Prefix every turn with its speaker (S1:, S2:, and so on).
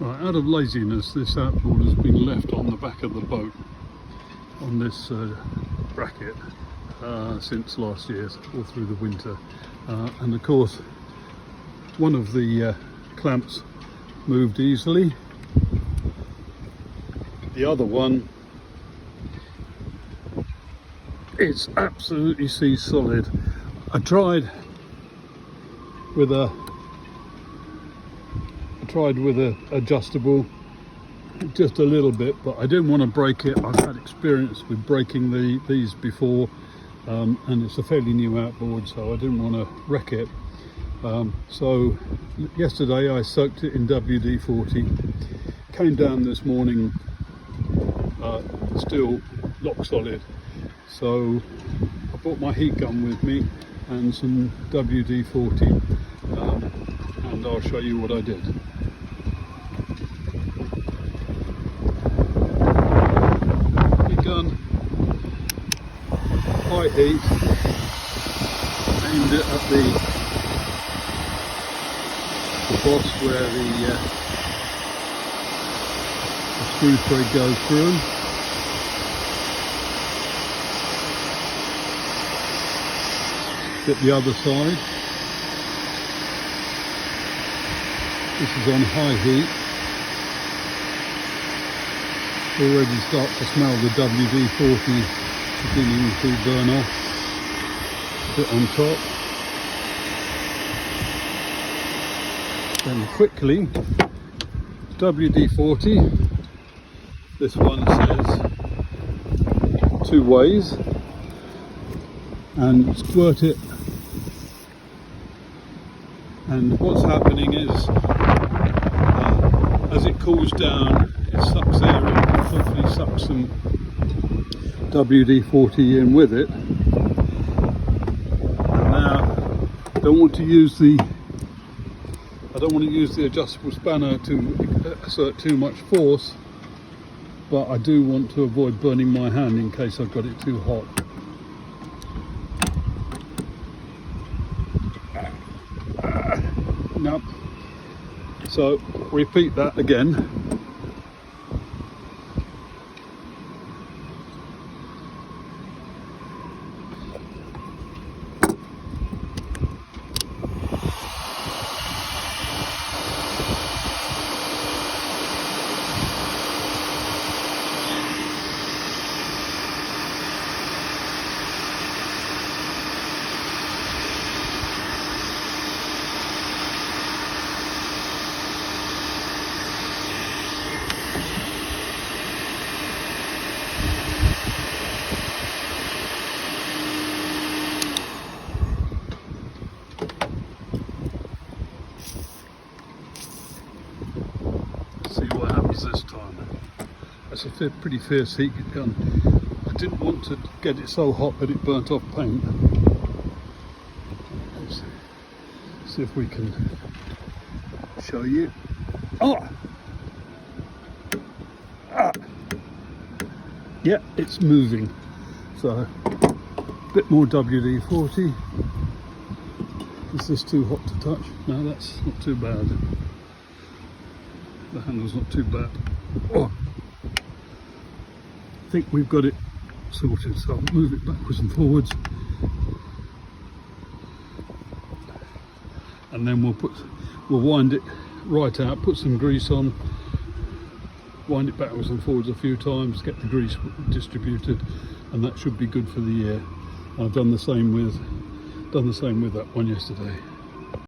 S1: Right, out of laziness, this outboard has been left on the back of the boat on this bracket since last year, all through the winter, and of course one of the clamps moved easily. The other one, it's absolutely sea solid. I tried with a adjustable just a little bit, but I didn't want to break it. I've had experience with breaking these before, and it's a fairly new outboard, so I didn't want to wreck it. So yesterday I soaked it in WD-40, came down this morning still lock solid, so I brought my heat gun with me and some WD-40, and I'll show you what I did. Heat gun, high heat, aimed it at the boss where the screw thread goes through. Get the other side. This is on high heat. Already start to smell the WD-40 beginning to burn off. A bit on top. Then quickly, WD-40. This one says 2 ways, and squirt it. And what's happening is, as it cools down, it sucks air in, hopefully sucks some WD-40 in with it. And now I don't want to use the adjustable spanner to exert too much force, but I do want to avoid burning my hand in case I've got it too hot. No. So repeat that again. See what happens this time. That's a pretty fierce heat gun. I didn't want to get it so hot that it burnt off paint. Let's see if we can show you. Yeah, it's moving. So a bit more WD-40. Is this too hot to touch? No, that's not too bad. The handle's not too bad. I think we've got it sorted, so I'll move it backwards and forwards, and then we'll wind it right out, put some grease on, wind it backwards and forwards a few times, get the grease distributed, and that should be good for the year. I've done the same with that one yesterday.